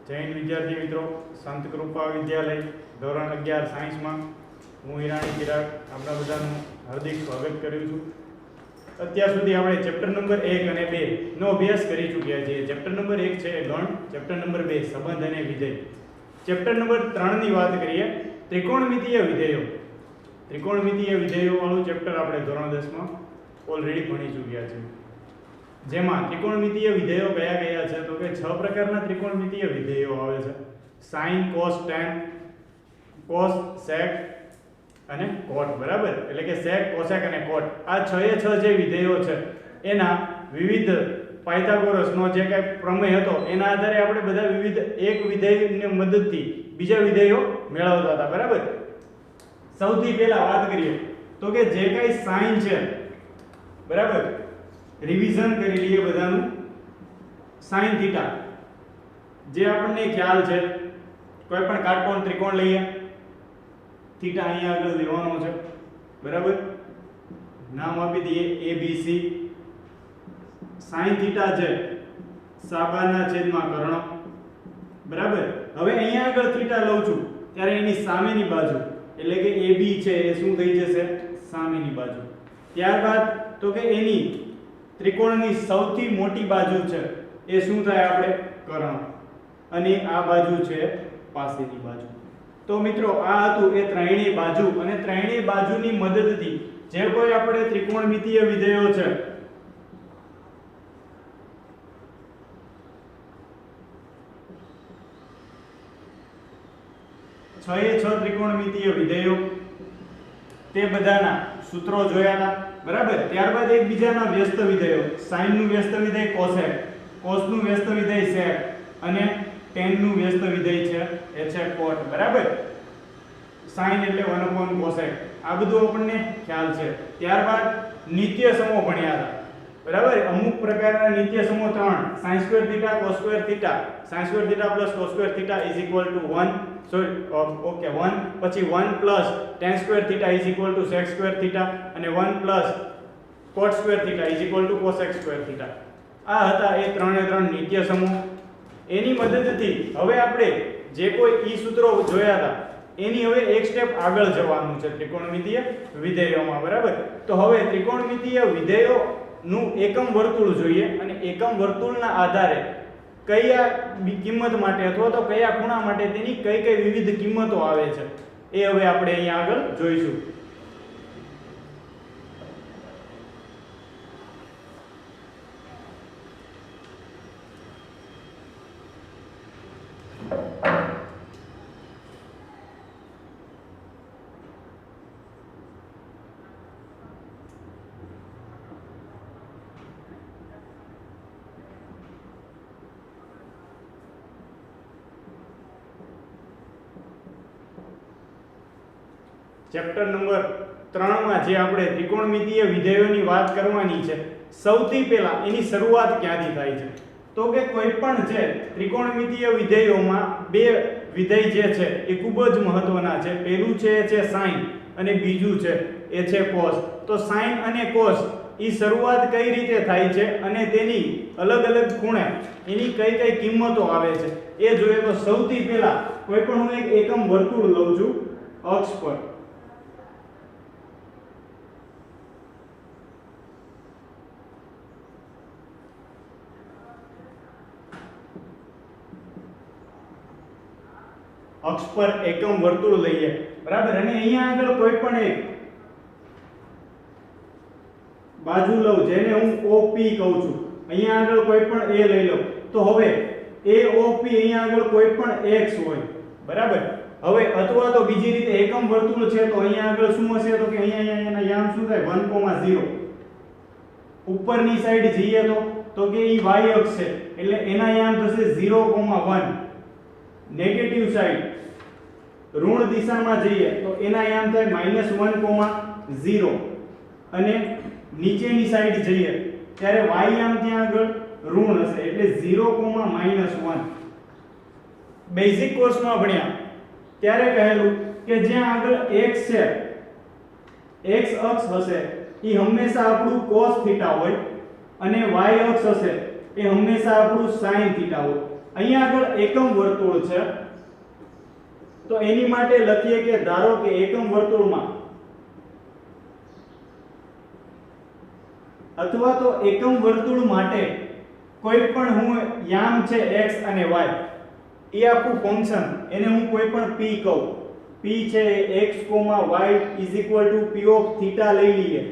જૈન વિદ્યાર્થી મિત્રો, સંત કૃપા વિદ્યાલય ધોરણ 11 સાયન્સમાં હું હિરાણી ચિરાગ આપણા બધાનું હાર્દિક સ્વાગત કરું છું. અત્યાર સુધી આપણે ચેપ્ટર નંબર 1 અને 2 નો અભ્યાસ કરી ચૂક્યા છીએ. ચેપ્ટર નંબર 1 છે ગણ, ચેપ્ટર નંબર 2 સંબંધ અને વિધેય. ચેપ્ટર નંબર 3 ની વાત કરીએ, ત્રિકોણમિતીય વિધેયો. ત્રિકોણમિતીય વિધેયો વાળું ચેપ્ટર આપણે ધોરણ 10 માં ઓલરેડી ભણી ચૂક્યા છીએ. જેમાં ત્રિકોણમિતીય વિધેયો કયા કયા છે તો કે 6 પ્રકારના ત્રિકોણમિતીય વિધેયો આવે છે: sin, cos, tan, cos, sec અને cot. બરાબર, એટલે કે sec, cosec અને cot. આ 6 જે વિધેયો છે એના વિવિધ પાયથાગોરસનો જે કાંઈ પ્રમેય હતો એના આધારે આપણે બધા વિવિધ એક વિધેયની મદદથી બીજા વિધેયો મેળવતા હતા. બરાબર, સૌથી પહેલા વાત કરીએ તો કે જે કાંઈ sin છે, બરાબર, રિવિઝન કરી લઈએ બધાનું. sin થીટા જે આપણને ખ્યાલ છે, કોઈ પણ કાટકોણ ત્રિકોણ લઈએ, થીટા અહીંયા આગળ લેવાનો છે. બરાબર, નામ આપી દઈએ ABC. sin થીટા છે સાબાના છેદમાં કર્ણ. બરાબર, હવે અહીંયા આગળ થીટા લઉં છું ત્યારે એની સામેની બાજુ એટલે કે AB છે એ શું થઈ જશે? સામેની બાજુ. ત્યારબાદ તો કે એની ત્રિકોણની સૌથી મોટી બાજુ છે એ શું થાય? આપણે કર્ણ. અને આ બાજુ છે પાસેની બાજુ. તો મિત્રો આ હતું એ ત્રણેય બાજુ, અને ત્રણેય બાજુની મદદથી જે કોઈ આપણે ત્રિકોણમિતીય વિધેયો છે છ ત્રિકોણમિતીય વિધેયો તે બધાના સૂત્રો જોયા હતા. બરાબર, ત્યારબાદ એકબીજાના વ્યસ્ત વિધેયો, sin નું વ્યસ્ત વિધેય cosec, cos નું વ્યસ્ત વિધેય sec અને tan નું વ્યસ્ત વિધેય છે એ છે cot. બરાબર, sin એટલે 1/cosec, આ બધું આપણને ખ્યાલ છે. ત્યારબાદ નિત્ય સમૂહ ભણ્યા હતા. બરાબર, અમુક પ્રકારના નિત્ય સમૂહ 3: sin square theta, cos square theta, sin square theta plus cos square theta is equal to 1. sorry okay 1, પછી 1 plus tan square theta is equal to sec square theta અને 1 plus cot square theta is equal to cosec square theta. આ હતા એ ત્રણે ત્રણ નિત્ય સમૂહ. એની મદદથી હવે આપણે જે કોઈ ઈ સૂત્રો જોયા હતા એની હવે એક સ્ટેપ આગળ જવાનું છે ત્રિકોણમિતીય વિધેયોમાં. બરાબર, તો હવે ત્રિકોણમિતીય વિધેયો નું એકમ વર્તુળ જોઈએ, અને એકમ વર્તુળના આધારે કયા કિંમત માટે અથવા તો કયા ખૂણા માટે તેની કઈ કઈ વિવિધ કિંમતો આવે છે એ હવે આપણે અહીંયા આગળ જોઈશું. ચેપ્ટર નંબર 3 માં જે આપણે ત્રિકોણમિતીય વિધેયોની વાત કરવાની છે, સૌથી પહેલા એની શરૂઆત ક્યાંથી થાય છે તો કે કોઈ પણ છે ત્રિકોણમિતીય વિધેયોમાં બે વિધેય જે છે એ ખૂબ જ મહત્વના છે. પહેલું છે એ છે sin અને બીજું છે એ છે cos. તો sin અને cos ઈ શરૂઆત કઈ રીતે થાય છે અને તેની અલગ અલગ ખૂણે એની કઈ કઈ કિંમતો આવે છે એ જોઈએ. તો સૌથી પહેલા કોઈ પણ હું એક એકમ વર્તુળ લઉં છું અક્ષ પર. અક્ષ પર એકમ વર્તુળ લઈએ. બરાબર, અને અહીંયા આગળ કોઈ પણ એક બાજુ લઉં જેને હું OP કહું છું. અહીંયા આગળ કોઈ પણ A લઈ લઉં તો હવે AOP અહીંયા આગળ કોઈ પણ x હોય. બરાબર, હવે અથવા તો બીજી રીતે એકમ વર્તુળ છે તો અહીંયા આગળ શું હશે તો કે અહીંયા એના યામ શું થાય? 1,0. ઉપરની સાઈડ જઈએ તો કે ઈ y અક્ષ છે એટલે એના યામ થશે 0,1. નેગેટિવ સાઈડ ઋણ દિશામાં જઈએ તો એના યામ થાય -1,0. અને નીચેની સાઈડ જઈએ ત્યારે y યામ ત્યાં આગળ ઋણ હશે એટલે 0,-1. બેઝિક કોર્સમાં ભણ્યા ત્યારે કહેલું કે જ્યાં આગળ x છે, x અક્ષ હશે એ હંમેશા આપણું cos થીટા હોય, અને y અક્ષ હશે એ હંમેશા આપણું sin થીટા હોય. અહીંયા આગળ એકમ વર્તુળ છે તો એની માટે લખીએ કે ધારો કે એકમ વર્તુળમાં અથવા તો એકમ વર્તુળ માટે કોઈ પણ હું યામ છે x અને y એ આખું ફંક્શન એને હું કોઈ પણ p કહું p છે x, y p of theta લઈ લઈએ.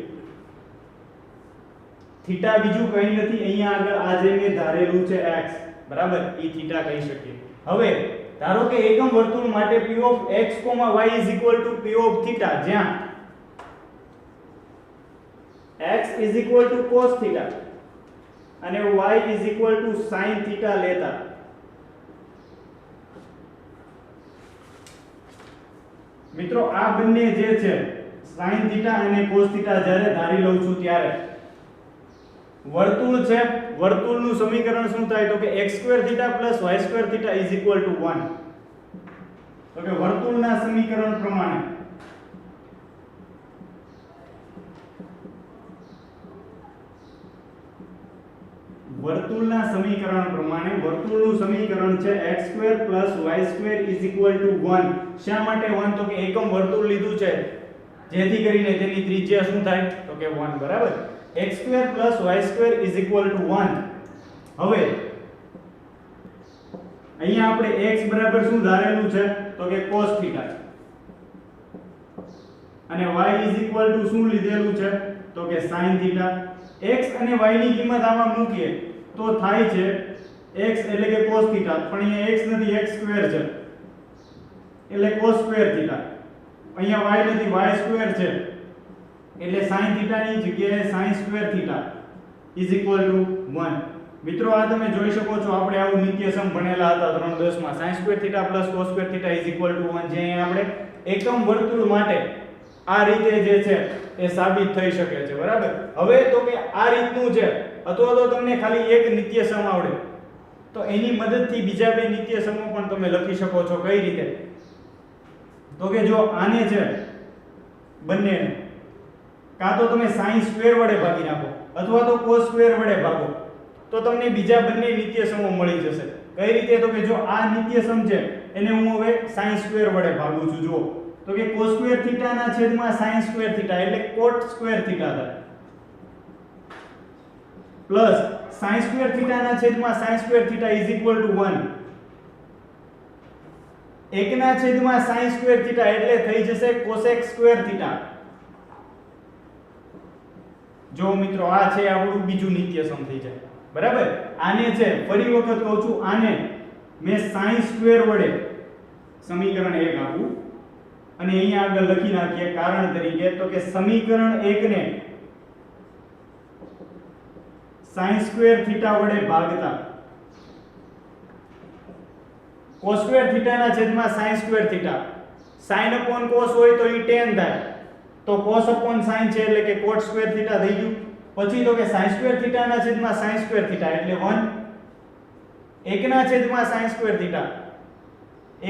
થીટા બીજું કંઈ નથી, અહીંયા આગળ આ જે મેં ધારેલું છે x બરાબર એ થીટા કહી શકીએ. હવે ધારો કે એકમ વર્તુળ માટે p of x, y p of theta જ્યાં x cos થીટા અને y sin થીટા લેતા મિત્રો આ બંને જે છે sin થીટા અને cos થીટા જ્યારે ધારી લઉં છું ત્યારે વર્તુળ છે, વર્તુળનું સમીકરણ શું થાય તો કે x² થીટા y² થીટા 1. તો કે વર્તુળના સમીકરણ પ્રમાણે વર્તુળનું સમીકરણ છે x² y² 1. શા માટે 1 તો કે એકમ વર્તુળ લીધું છે જેથી કરીને તેની ત્રિજ્યા શું થાય તો કે 1 બરાબર. x² y² 1. હવે અહીંયા આપણે x બરાબર શું ધારેલું છે તો કે cos થીટા અને y શું લીધેલું છે તો કે sin થીટા. x અને y ની કિંમત આમાં મૂકીએ તો થાય છે x એટલે કે cos થીટા, પણ અહીંયા x નથી x² છે એટલે cos સ્ક્વેર થીટા. અહીંયા y નથી y² છે એટલે sin થીટા ની જગ્યાએ sin સ્ક્વેર થીટા 1. મિત્રો આ તમે જોઈ શકો છો આપણે આવું નિત્યસમ ભણેલા હતા ધોરણ 10 માં sin square theta cos square theta 1, જે આપણે એકમ વર્તુળ માટે આ રીતે જે છે એ સાબિત થઈ શકે છે બરાબર. હવે તો કે આ રીતનું છે અથવા તો તમને ખાલી એક નિત્યસમ આવડે તો એની મદદથી બીજા બે નિત્યસમો પણ તમે લખી શકો છો. કઈ રીતે તો કે જો આને છે બંનેને કાં તો તમે sin સ્ક્વેર વડે ભાગી નાખો અથવા તો cos સ્ક્વેર વડે ભાગો તો તમને બીજા બંને નિત્યસમો મળી જશે. કઈ રીતે તો કે જો આ નિત્યસમ છે એને હું હવે sin સ્ક્વેર વડે ભાગું છું. જુઓ તો કે cos સ્ક્વેર થીટા ના છેદમાં sin સ્ક્વેર થીટા એટલે cot સ્ક્વેર થીટા થાય પ્લસ sin સ્ક્વેર થીટા ના છેદમાં sin સ્ક્વેર થીટા 1. એકના છેદમાં sin સ્ક્વેર થીટા એટલે થઈ જશે cosec સ્ક્વેર થીટા. જો મિત્રો આ છે આપણું બીજું નિત્યસમ થઈ જાય બરાબર. આને છે ફરી વખત કહું છું, આને મેં sin સ્ક્વેર વડે સમીકરણ 1 આપું અને અહીંયા આગળ લખી નાખીએ કારણ તરીકે તો કે સમીકરણ 1 ને sin સ્ક્વેર થીટા વડે ભાગતા cos સ્ક્વેર થીટા ના છેદમાં sin square theta sin upon cos હોય તો ઈ tan થાય તો cos upon sin છે એટલે કે cot સ્ક્વેર થીટા થઈ ગયું. પછી તો કે sin સ્ક્વેર થીટા ના છેદમાં sin સ્ક્વેર થીટા એટલે 1. એકના છેદમાં sin સ્ક્વેર થીટા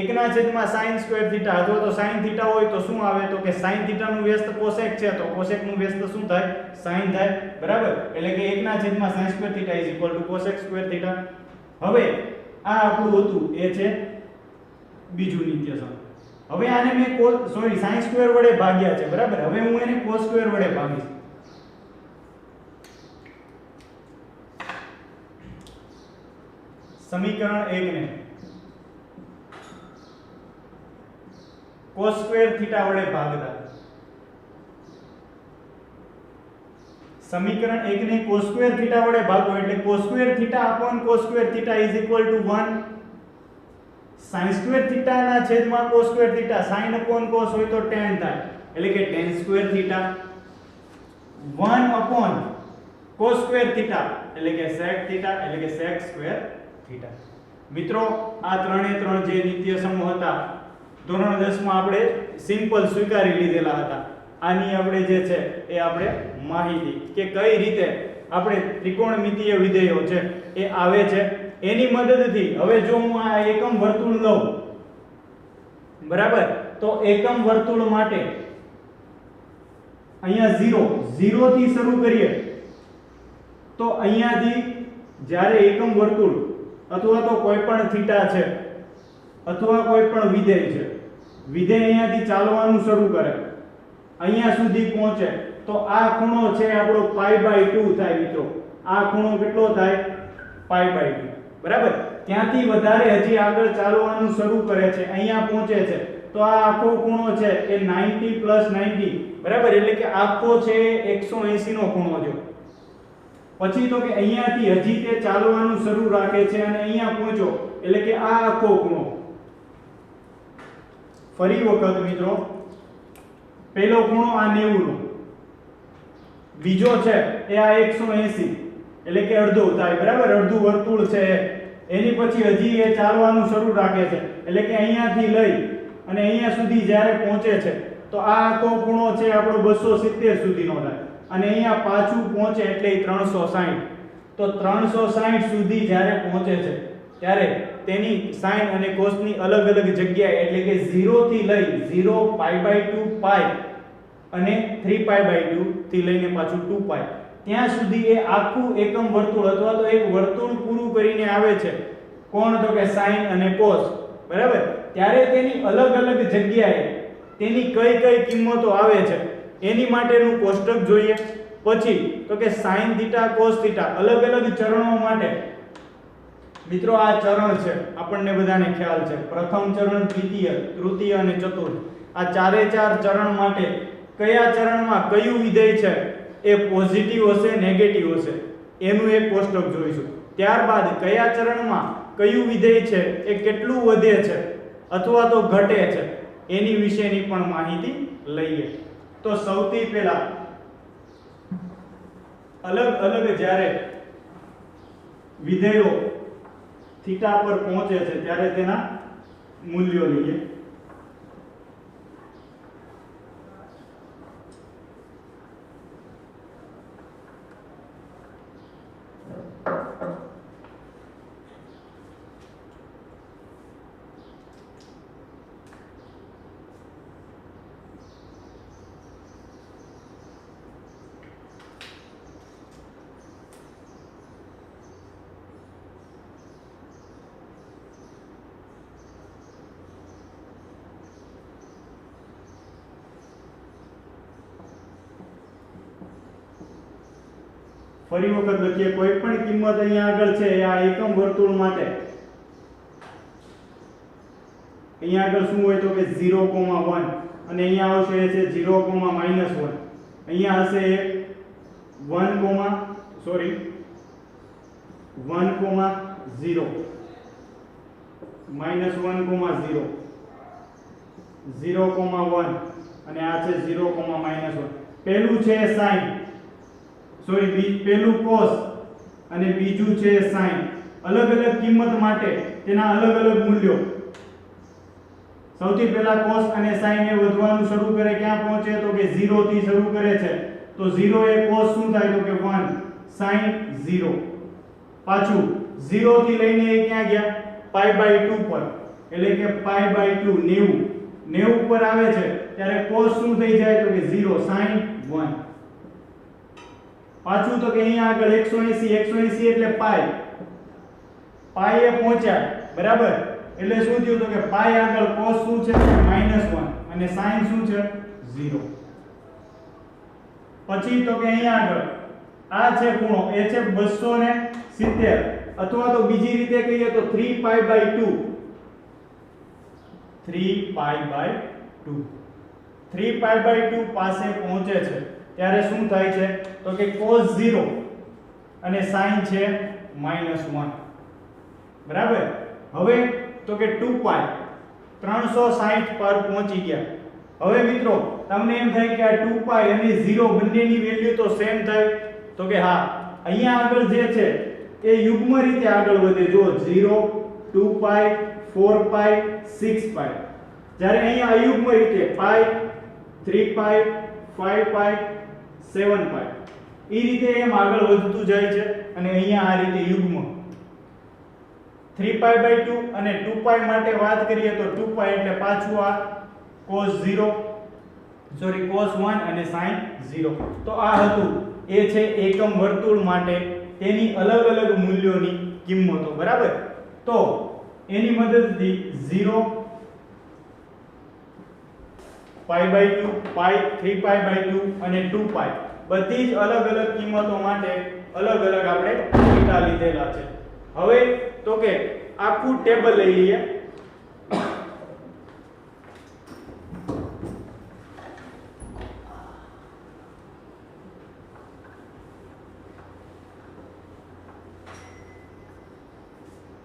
એકના છેદમાં sin સ્ક્વેર થીટા અથવા તો sin થીટા હોય તો શું આવે તો કે sin થીટા નું વ્યસ્ત cosec છે તો cosec નું વ્યસ્ત શું થાય sin થાય બરાબર. એટલે કે એકના છેદમાં sin square theta cosec square theta. હવે આ આપણું હતું એ છે બીજું નિત્યસમ. હવે આને મેં sin સ્ક્વેર વડે ભાગ્યા છે બરાબર. હવે હું એને cos સ્ક્વેર વડે ભાગીશ. સમીકરણ 1 ને cos સ્ક્વેર થીટા વડે ભાગતા સમીકરણ 1 ને cos સ્ક્વેર થીટા વડે ભાગો એટલે cos square theta upon cos square theta 1. sin square theta ના છેદમાં cos square theta sin upon cos હોય તો tan થાય એટલે કે tan square theta 1 upon cos square theta એટલે કે sec થીટા એટલે કે sec સ્ક્વેર થીટા. મિત્રો આ ત્રણે ત્રણ જે નિત્યસમો હતા ધોરણ 10 માં આપણે સિમ્પલ સ્વીકારી લીધેલા હતા. આની આપણે જે છે એ આપણે માહિતી કે કઈ રીતે આપણે ત્રિકોણમિતીય વિધેયો છે એ આવે છે એની મદદથી હવે જો હું આ એકમ વર્તુળ લઉં બરાબર તો એકમ વર્તુળ માટે અહીંયા 0 થી શરૂ કરીએ તો અહીંયાથી જ્યારે એકમ વર્તુળ અથવા તો કોઈ પણ થીટા છે અથવા કોઈ પણ વિધેય છે, વિધેય અહીંયાથી ચાલવાનું શરૂ કરે, અહીંયા સુધી પહોંચે તો આ ખૂણો છે આપણો π/2 થાય મિત્રો. આ ખૂણો કેટલો થાય? π/2. બરાબર. ત્યાંથી વધારે હજી આગળ ચાલવાનું શરૂ કરે છે, અહીંયા પહોંચે છે તો આ આખો ખૂણો છે એ 90 + 90. બરાબર. એટલે કે આખો છે 180 નો ખૂણો થયો. પછી તો કે અહીંયાથી હજી તે ચાલવાનું શરૂ રાખે છે અને અહીંયા પહોંચ્યો એટલે કે આ આખો ખૂણો. ફરી વખત મિત્રો, પહેલો ખૂણો આ 90 નો, બીજો છે એ આ 180 એટલે કે અડધો થાય. બરાબર. અડધું વર્તુળ છે. એની પછી હજી એ ચાલવાનું શરૂ રાખે છે એટલે કે અહીંયાથી લઈ અને અહીંયા સુધી જ્યારે પહોંચે છે તો આ આખો ખૂણો છે આપણો 270 સુધીનો થાય અને અહીંયા પાછું પહોંચે એટલે 360. તો 360 સુધી જ્યારે પહોંચે છે ત્યારે તેની sin અને cos ની અલગ અલગ જગ્યાએ એટલે કે 0 થી લઈ 0 π/2 π અને 3π/2 થી લઈને પાછું 2π ત્યાં સુધી એ આખું એકમ વર્તુળ અથવા તો એક વર્તુળ પૂરું કરીને આવે છે. કોણ? તો કે sin અને cos. બરાબર. ત્યારે તેની અલગ અલગ જગ્યાએ તેની કઈ કઈ કિંમતો આવે છે એની માટેનું કોષ્ટક જોઈએ. પછી તો કે sin θ cos θ અલગ અલગ ચરણો માટે મિત્રો આ ચરણ છે આપણને બધાને ખ્યાલ છે. પ્રથમ ચરણ, દ્વિતીય, તૃતીય અને ચતુર્થ. આ ચારે ચાર ચરણ માટે કયા ચરણમાં કયું વિધેય છે એ પોઝિટિવ હશે, નેગેટિવ હશે એનું એક કોષ્ટક જોઈશું. ત્યારબાદ કયા ચરણમાં કયું વિધેય છે એ કેટલું વધે છે અથવા તો ઘટે છે એની વિશેની પણ માહિતી લઈએ. તો સૌથી પહેલા અલગ અલગ જ્યારે વિધેયો થીટા પર પહોંચે છે ત્યારે તેના મૂલ્યો લઈએ. ફરી વખત લખીએ. કોઈ પણ કિંમત અહીંયા આગળ છે આ એકમ વર્તુળ માટે અહીંયા આગળ શું હોય તો કે 0,1 અને અહીંયા આવશે છે 0,-1. અહીંયા હશે 1, -1,0, 0,1 અને આ છે 0,-1. પહેલું છે sin, પહેલું cos અને બીજું છે sin. અલગ અલગ કિંમત માટે તેના અલગ અલગ મૂલ્યો. સૌથી પહેલા cos અને sin એ વધવાનું શરૂ કરે, ક્યાં પહોંચે તો કે 0 થી શરૂ કરે છે તો 0 એ cos શું થાય તો કે 1, sin 0. પાછું 0 થી લઈને એ ક્યાં ગયા π/2 પર એટલે કે π/2 90 પર આવે છે ત્યારે cos શું થઈ જાય તો કે 0, sin 1. પાછું તો કે અહીંયા આગળ 180 એટલે π એ પહોંચ્યા. બરાબર. એટલે શું થયું તો કે π આગળ cos શું છે -1 અને sin શું છે 0. પછી તો કે અહીંયા આગળ આ છે ખૂણો એ છે 270 અથવા તો બીજી રીતે કહીએ તો 3π/2. 3π/2 પાસે પહોંચે છે ત્યારે શું થાય છે તો કે cos 0 અને sin છે -1. બરાબર. હવે તો કે 2π 360 પર પહોંચી ગયા. હવે મિત્રો તમને એમ થાય કે આ 2π અને 0 બંનેની વેલ્યુ તો સેમ થાય તો કે હા. અહીંયા આગળ જે છે એ યુગ્મ રીતે આગળ વધે. જો 0, 2π, 4π, 6π. જ્યારે અહીંયા અયુગ્મ રીતે π, 3π, 5π, 7π એ રીતે એમ આગળ વધતું જાય છે અને અહીંયા આ રીતે યુગ્મ 3π/2 અને 2π માટે વાત કરીએ તો 2π એટલે પાછું આ cos 1 અને sin 0. તો આ હતું એ છે એકમ વર્તુળ માટે તેની અલગ અલગ મૂલ્યોની કિંમતો. બરાબર. તો એની મદદથી 0 π/2 પાઈ 3π/2 અને 2π બધી જ અલગ અલગ કિંમતો માટે અલગ અલગ આપણે થીટા લીધેલા છે. હવે તો કે આખું ટેબલ લઈ લઈએ.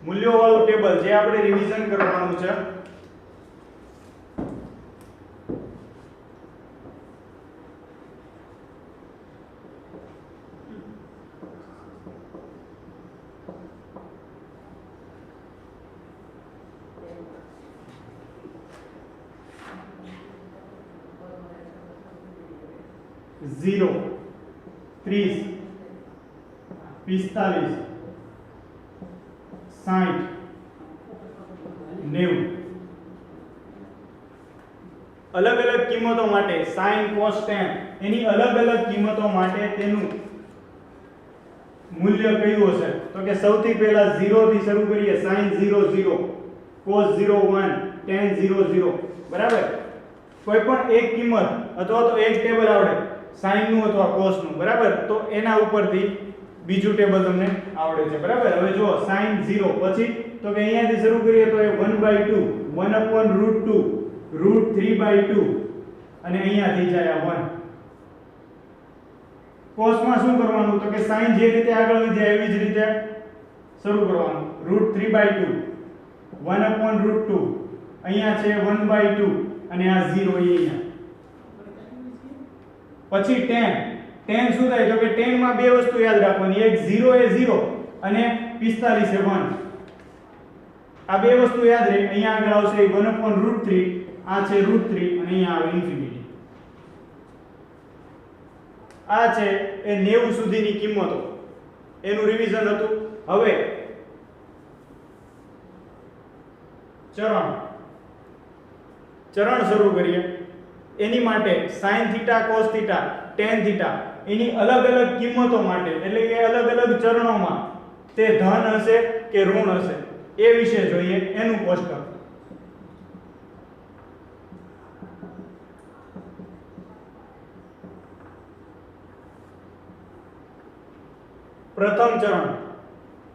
મૂલ્યો વાળું ટેબલ જે આપણે રિવિઝન કરવાનું છે. ઝીરો 30 45 60 90 અલગ અલગ કિંમતો માટે sin cos tan એની અલગ અલગ કિંમતો માટે તેનું મૂલ્ય કયું હશે? તો કે સૌથી પહેલા 0 થી શરૂ કરીએ. sin 0 0 cos 0 1 tan 0 0 બરાબર. કોઈ પણ એક કિંમત અથવા તો એક ટેબલ આવડે sin નું અથવા cos નું બરાબર, તો એના ઉપરથી બીજું ટેબલ તમને આવડે છે બરાબર. હવે જો sin 0 પછી તો કે અહીંયાથી શરૂ કરીએ તો એ 1/2 1/√2 √3/2 અને અહીંયાથી જાય આ 1. cos માં શું કરવાનું? તો કે sin જે રીતે આગળ વધ્યા એવી જ રીતે શરૂ કરવાનું. √3/2 1/√2 અહીંયા છે 1/2 અને આ 0 અહીંયા. પછી tan શું થાય? તો કે tan માં બે વસ્તુ યાદ રાખવાની. એક 0 એ 0 અને 45 એ 1. આ બે વસ્તુ યાદ રહે. અહીંયા આગળ આવશે 1/√3, આ છે √3 અને અહીંયા આવે ઇન્ફિનિટી. આ છે એ 90 સુધીની કિંમતો, એનું રિવિઝન હતું. હવે ચરણ શરૂ કરીએ. એની માટે sin θ cos θ tan θ એની અલગ અલગ કિંમતો માટે એટલે કે અલગ અલગ ચરણોમાં તે ધન હશે કે ઋણ હશે એ વિશે જોઈએ. એનું કોષ્ટક પ્રથમ ચરણ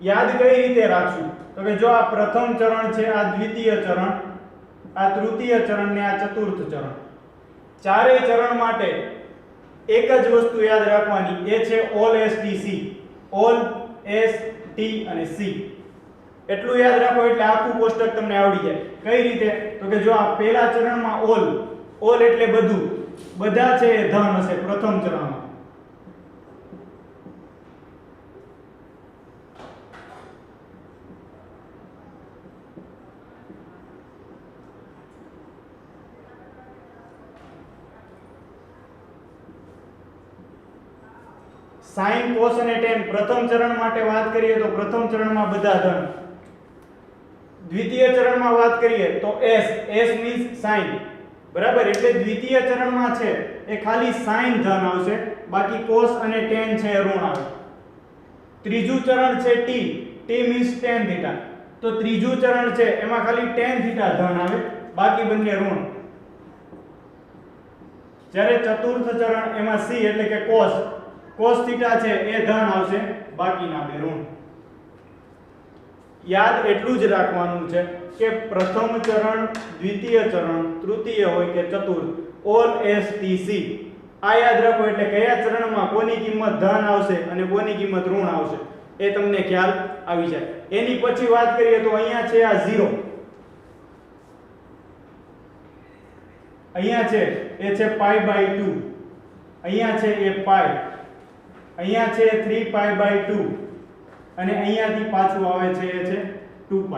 યાદ કઈ રીતે રાખશું? તો કે જો આ પ્રથમ ચરણ છે, આ દ્વિતીય ચરણ, આ તૃતીય ચરણ ને આ ચતુર્થ ચરણ. ચારેય ચરણ માટે એક જ વસ્તુ યાદ રાખવાની, એ છે all S T C. All S T અને સી એટલું યાદ રાખો એટલે આખું કોષ્ટક તમને આવડી જાય. કઈ રીતે? તો કે જો આ પહેલા ચરણમાં ઓલ એટલે બધું, બધા છે એ ધન હશે પ્રથમ ચરણમાં. sin cos અને tan પ્રથમ ચરણ માટે વાત કરીએ તો પ્રથમ ચરણમાં બધા ધન. દ્વિતીય ચરણમાં વાત કરીએ તો s મીન્સ sin બરાબર. એટલે દ્વિતીય ચરણમાં છે એ ખાલી sin ધન આવશે, બાકી cos અને tan છે એ ઋણ આવે. ત્રીજું ચરણ છે t મીન્સ tan θ. તો ત્રીજું ચરણ છે એમાં ખાલી tan θ ધન આવે, બાકી બંને ઋણ. જ્યારે ચતુર્થ ચરણ એમાં c એટલે કે cos θ છે એ ધન આવશે, બાકીના બે ઋણ. યાદ એટલું જ રાખવાનું છે કે પ્રથમ ચરણ, દ્વિતીય ચરણ, તૃતીય હોય કે ચતુર્થ, ઓલ એસ ટી સી આ યાદ રાખો. એટલે કયા ચરણમાં કોની કિંમત ધન આવશે અને કોની કિંમત ઋણ આવશે એ તમને ખ્યાલ આવી જાય. એની પછી વાત કરીએ તો અહીંયા છે આ 0, અહીંયા છે એ છે π/2, અહીંયા છે એ π, અહીંયા છે 3π/2 અને અહીંયાથી પાછું આવે છે એ છે 2π.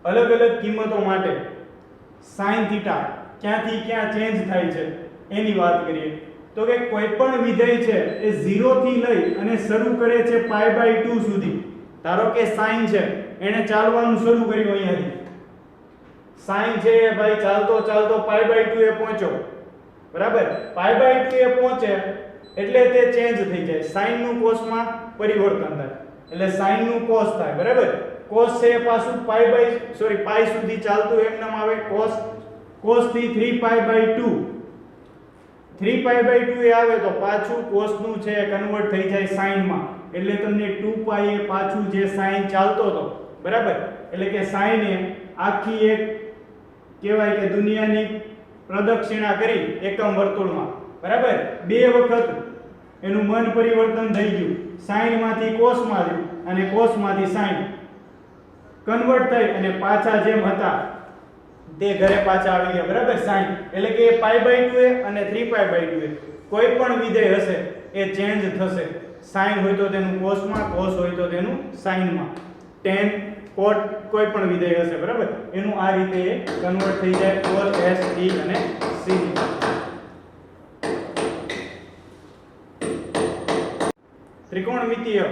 અલગ અલગ કિંમતો માટે sin θ ક્યાંથી ક્યાં ચેન્જ થાય છે એની વાત કરીએ તો કે કોઈ પણ વિધેય છે એ 0 થી લઈ અને શરૂ કરે છે π/2 સુધી. ધારો કે sin છે એને ચાલવાનું શરૂ કર્યું, અહીંયાથી sin છે ભાઈ ચાલતો ચાલતો π/2 એ પહોંચ્યો બરાબર. π/2 એ પહોંચે એટલે તે ચેન્જ થઈ જાય. sin નું cos માં પરિવર્તન થાય એટલે sin નું cos થાય બરાબર. cos છે એ પાછું પાઈ સુધી ચાલતું એમ નામ આવે cos થી 3π/2 3π/2 એ આવે તો પાછું cos નું છે કન્વર્ટ થઈ જાય sin માં, એટલે તમને 2π એ પાછું જે sin ચાલતો હતો બરાબર, એટલે કે sin એ આખી એક કહેવાય કે દુનિયાની પ્રદક્ષિણા કરી એકમ વર્તુળમાં બરાબર, બે વખત એનું મન પરિવર્તન થઈ ગયું, sin માંથી cos માં આવ્યું અને cos માંથી sin કન્વર્ટ થઈ અને પાછા જેમ હતા તે ઘરે પાછા આવી ગયા બરાબર sin, એટલે કે π/2 અને 3π/2 કોઈ પણ વિધેય હશે એ ચેન્જ થશે, sin હોય તો તેનું cos માં, cos હોય તો તેનું sin માં, tan cot કોઈ પણ વિધેય હશે બરાબર, એનું આ રીતે એ કન્વર્ટ થઈ જાય cos s t અને c. ત્રિકોણમિતિય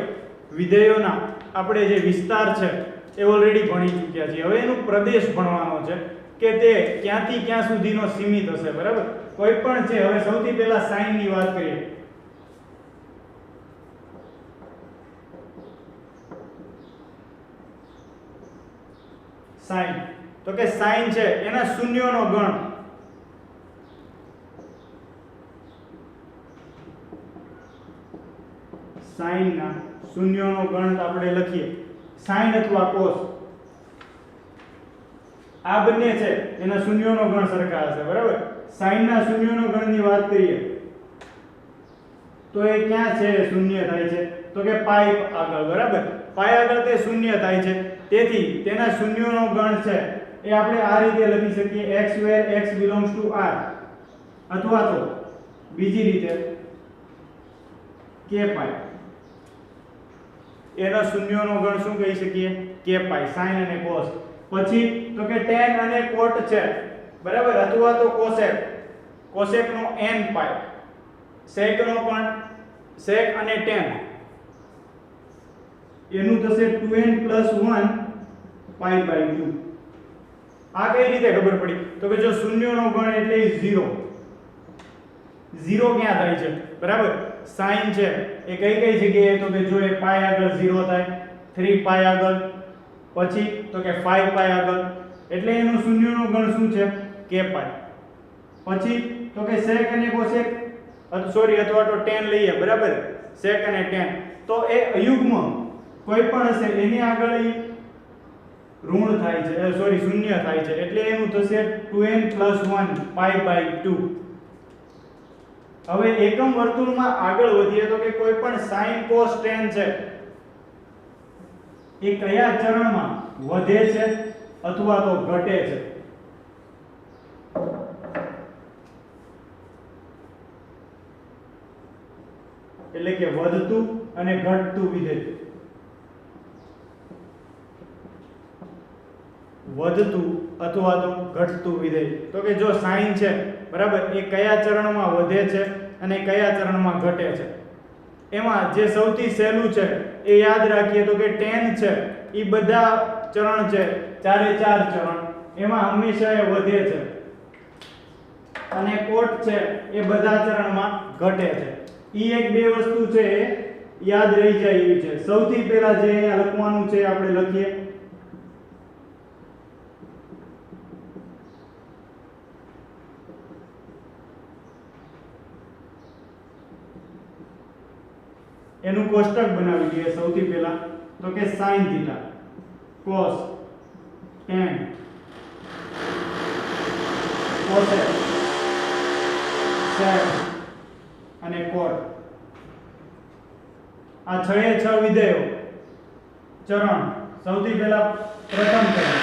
વિધેયોના આપણે જે વિસ્તાર છે એ ઓલરેડી ભણી ચૂક્યા છીએ. હવે એનું પ્રદેશ ભણવાનો છે કે તે ક્યાંથી ક્યાં સુધીનો સીમિત હશે બરાબર. કોઈ પણ છે, હવે સૌથી પહેલા sin ની વાત કરીએ. sin તો કે sin છે એના શૂન્યોનો ગણ, sin ના શૂન્યોનો ગણ આપણે લખીએ sin અથવા cos, આ બંને છે એના શૂન્યોનો ગણ સરખા હશે બરાબર. sin ના શૂન્યોનો ગણની વાત કરીએ તો એ ક્યાં છે શૂન્ય થાય છે તો કે પાઈ આગળ બરાબર, પાઈ આગળ તે શૂન્ય થાય છે, તેથી તેના શૂન્યોનો ગણ છે એ આપણે આ રીતે લખી શકીએ x where x belongs to r, અથવા તો બીજી રીતે k પાઈ, એના શૂન્યોનો ગણ શું કહી શકીએ k પાઈ, sin અને cos. પછી તો કે tan અને cot છે બરાબર, અથવા તો cosec, cosec નો n પાઈ, sec નો પણ sec અને tan એનું થશે 2n + 1 π/2. આ કઈ રીતે ખબર પડી તો કે જો શૂન્યનો ગણ એટલે 0 ક્યાં થાય છે બરાબર, sin છે એ કઈ જગ્યાએ તો કે જો એ પાઈ આગળ 0 થાય, 3π આગળ, પછી તો કે 5π આગળ, એટલે એનું શૂન્યનો ગણ શું છે k પાઈ. પછી તો કે sec અને cosec અથવા તો tan લઈએ બરાબર, sec અને tan, તો એ અયુગ્મ કોઈ પણ હશે એની આગળ ઋણ થાય છે, શૂન્ય થાય છે, એટલે એનું થશે 2n + 1 π/2. હવે એકમ વર્તુળમાં આગળ વધીએ તો કે કોઈ પણ sin cos tan છે એ કયા ચરણમાં વધે છે અથવા તો ઘટે છે, એટલે કે વધતું અને ઘટતું વિધેય, વધતું અથવા તો ઘટતું વિધેય. તો કે જો sin છે બરાબર એ કયા ચરણમાં વધે છે અને કયા ચરણમાં ઘટે છે, એમાં જે સૌથી સહેલું છે એ યાદ રાખીએ તો કે tan છે એ બધા ચરણ છે, ચારે ચાર ચરણ, એમાં હંમેશા એ વધે છે, અને cot છે એ બધા ચરણમાં ઘટે છે. ઈ એક બે વસ્તુ છે એ યાદ રહી જાય એવી છે. સૌથી પહેલા જે અહીંયા લખવાનું છે આપણે લખીએ એનું કોષ્ટક બનાવી દઈએ સૌથી પહેલા તો કે sin θ, cos, tan, cosec, sec અને cot. આ 6 વિધેયો ચરણ. સૌથી પહેલા પ્રથમ ચરણ,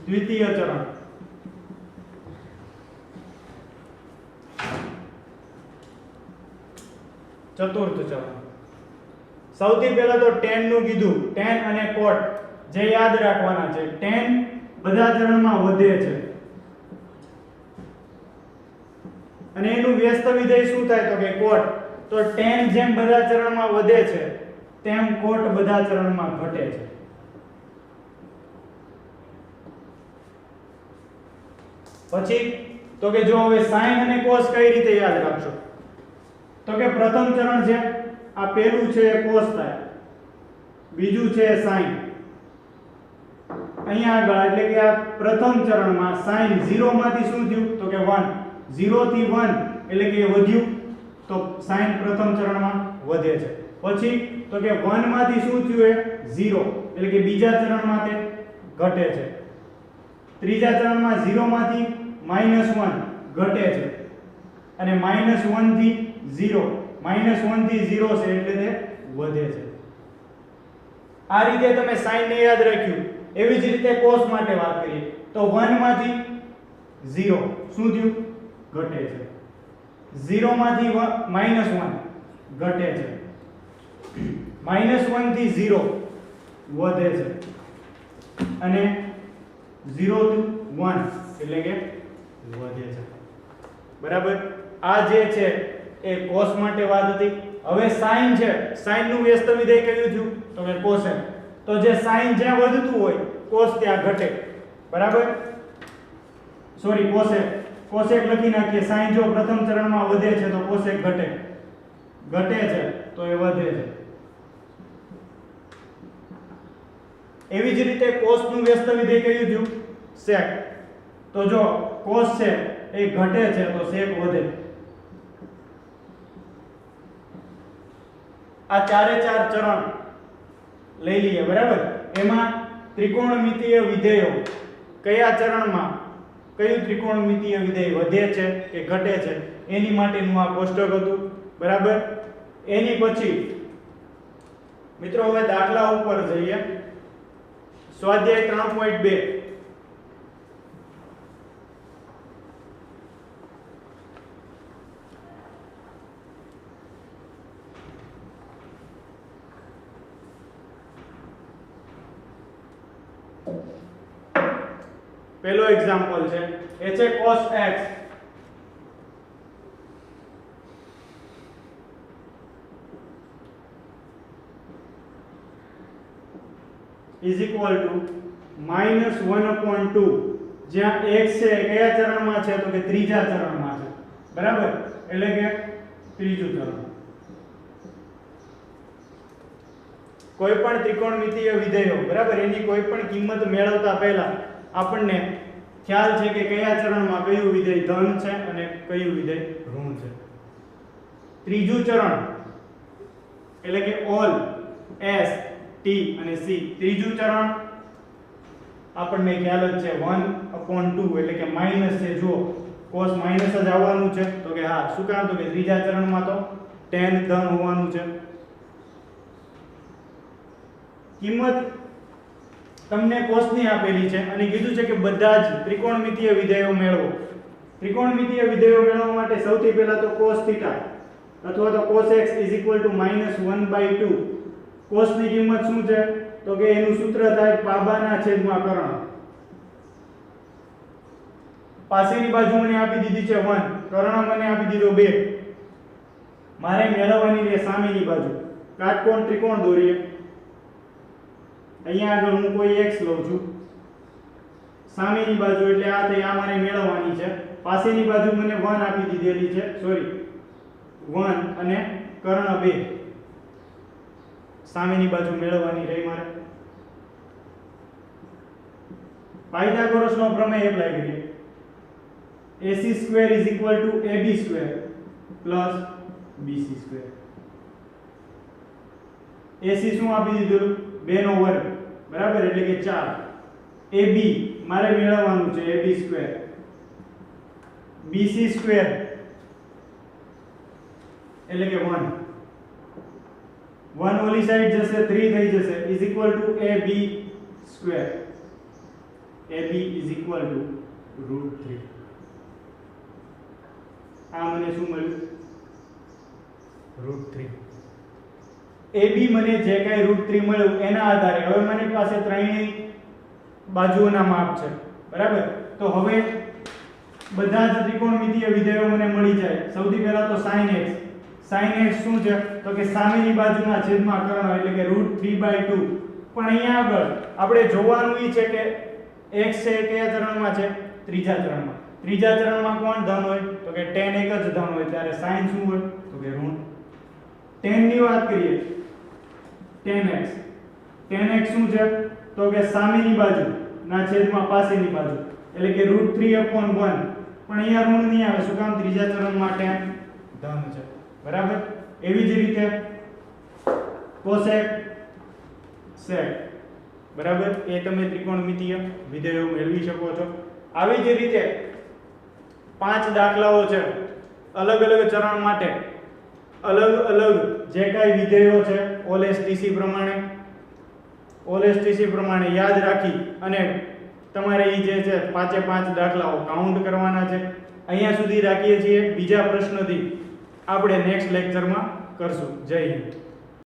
દ્વિતીય ચરણ, ચતુર્થ ચરણ. સૌથી પહેલા તો tan નું કીધું, tan અને cot જે યાદ રાખવાના છે. tan બધા ચરણમાં વધે છે અને એનું વ્યસ્ત વિધેય શું થાય તો કે cot. તો tan જેમ બધા ચરણમાં વધે છે તેમ cot બધા ચરણમાં ઘટે છે. પછી તો કે જો હવે sin અને cos કઈ રીતે યાદ રાખશો તો કે પ્રથમ ચરણ છે આ પહેલું છે એ cos થાય, બીજું છે sin. અહીંયા આગળ એટલે કે આ પ્રથમ ચરણમાં sin 0 માંથી શું થયું તો કે 1, 0 થી 1 એટલે કે વધ્યું, તો sin પ્રથમ ચરણમાં વધે છે. પછી તો કે 1 માંથી શું થયું એ 0 એટલે કે બીજા ચરણમાં તે ઘટે છે. ત્રીજા ચરણમાં 0 માંથી -1 ઘટે છે અને -1 થી 0, -1 થી 0 છે એટલે તે વધે છે. આ રીતે તમે sin ને યાદ રાખ્યું. એવી જ રીતે cos માટે વાત કરીએ તો 1 માંથી 0 શું થયું ઘટે છે, 0 માંથી -1 ઘટે છે, -1 થી 0 વધે છે અને 0 થી 1 એટલે કે વધે છે. બરાબર. આ જે છે એ cos માટે વાત હતી. હવે sin છે, sin નું વ્યસ્ત વિધેય કયું થયું તો કે cosec. તો જે sin જ્યાં વધતું હોય cos ત્યાં ઘટે. બરાબર. સોરી cosec લખી નાખીએ. sin જો પ્રથમ ચરણમાં વધે છે તો cosec ઘટે છે તો એ વધે છે. એવી જ રીતે cos નું વ્યસ્ત વિધેય કયું થયું sec. તો જો cos છે એ ઘટે છે તો sec વધે. આ ચારે ચાર ચરણ લઈ લઈએ. બરાબર. એમાં ત્રિકોણમિતીય વિધેયો કયા ચરણમાં કયું ત્રિકોણમિતીય વિધેય વધે છે કે ઘટે છે એની માટેનું આ કોષ્ટક હતું. બરાબર. એની પછી મિત્રો હવે દાખલા ઉપર જઈએ. સ્વાધ્યાય 3.2 પહેલો એક્ઝામ્પલ છે એ છે cos x is equal to -1/2, જ્યાં x છે એ કયા ચરણમાં છે તો કે ત્રીજા ચરણમાં છે. બરાબર. એટલે કે ત્રીજું ચરણ. કોઈ પણ ત્રિકોણમિતીય વિધેયો બરાબર એની કોઈ પણ કિંમત મેળવતા પહેલા આપણને ખ્યાલ છે કે કયા ચરણમાં કયું વિધેય ધન છે અને કયું વિધેય ઋણ છે. ત્રીજું ચરણ એટલે કે ઓલ s t અને c. ત્રીજું ચરણ આપણને ખ્યાલ જ છે 1/2 એટલે કે માઈનસ છે. જો cos માઈનસ જ આવવાનું છે તો કે હા. શું કામ તો કે ત્રીજા ચરણમાં તો tan ધન હોવાનું છે. કિંમત તમને cos ની આપેલી છે અને કીધું છે કે બધા જ ત્રિકોણમિતીય વિધેયો મેળવો. ત્રિકોણમિતીય વિધેયો મેળવવા માટે સૌથી પહેલા તો cos θ અથવા તો cos x -1/2. cos ની કિંમત શું છે તો કે એનું સૂત્ર થાય પાબાના છેદમાં કર્ણ. પાસેની બાજુ મને આપી દીધી છે 1, કર્ણ મને આપી દીધો 2. મારે મેળવવાની છે સામેની બાજુ. કાટકોણ ત્રિકોણ દોરીએ. અહીંયા આગળ હું કોઈ x લઉં છું. સામેની બાજુ એટલે આ થઈ આ મારે મેળવવાની છે. પાસેની બાજુ મને 1 આપી દીધેલી છે. સોરી 1 અને કર્ણ 2. સામેની બાજુ મેળવવાની રહી મારે. પાયથાગોરસનો પ્રમેય એપ્લાય કરીએ. ac² = ab² + bc². ac શું આપી દીધું 2 નો વર્ગ. બરાબર. એટલે કે 4. ab મારે મેળવવાનું છે ab². bc² એટલે કે 1 ઓલી સાઈડ જશે 3 થઈ જશે = ab². ab √3. આ મને શું મળ્યું √3. AB મને જે કાંઈ √3 મળ્યું એના આધારે હવે મારી પાસે ત્રણેય બાજુઓના માપ છે. બરાબર. તો હવે બધા જ ત્રિકોણમિતીય વિધેયો મને મળી જાય. સૌથી પહેલા તો sin x. sin x શું છે તો કે સામેની બાજુના છેદમાં કર્ણ એટલે કે √3/2. પણ અહીંયા આગળ આપણે જોવાનું ઈ છે કે x છે એ કયા ચરણમાં છે ત્રીજા ચરણમાં. ત્રીજા ચરણમાં કોણ ધન હોય તો કે tan એક જ ધન હોય ત્યારે sin શું હોય તો કે ઋણ. tan ની વાત કરીએ, tan x. tan x શું છે? તો કે સામેની બાજુ ના છેદમાં પાસેની બાજુ, એટલે કે √3/1. પણ અહીંયા ઋણ નહીં આવે, શું કામ? ત્રીજા ચરણમાં tan ધન છે, બરાબર. એવી જ રીતે cosec, sec, બરાબર. એ તમે ત્રિકોણમિતિય વિધેયો મેળવી શકો છો. આવી જ રીતે 5 દાખલાઓ છે અલગ અલગ ચરણ માટે, અલગ અલગ જે કાંઈ વિધેયો છે OLSTC પ્રમાણે યાદ રાખી અને તમારે એ જે છે 5 દાખલાઓ કાઉન્ટ કરવાના છે. અહીંયા સુધી રાખીએ છીએ. બીજા પ્રશ્નથી આપણે નેક્સ્ટ લેક્ચરમાં કરશું. જય હિન્દ.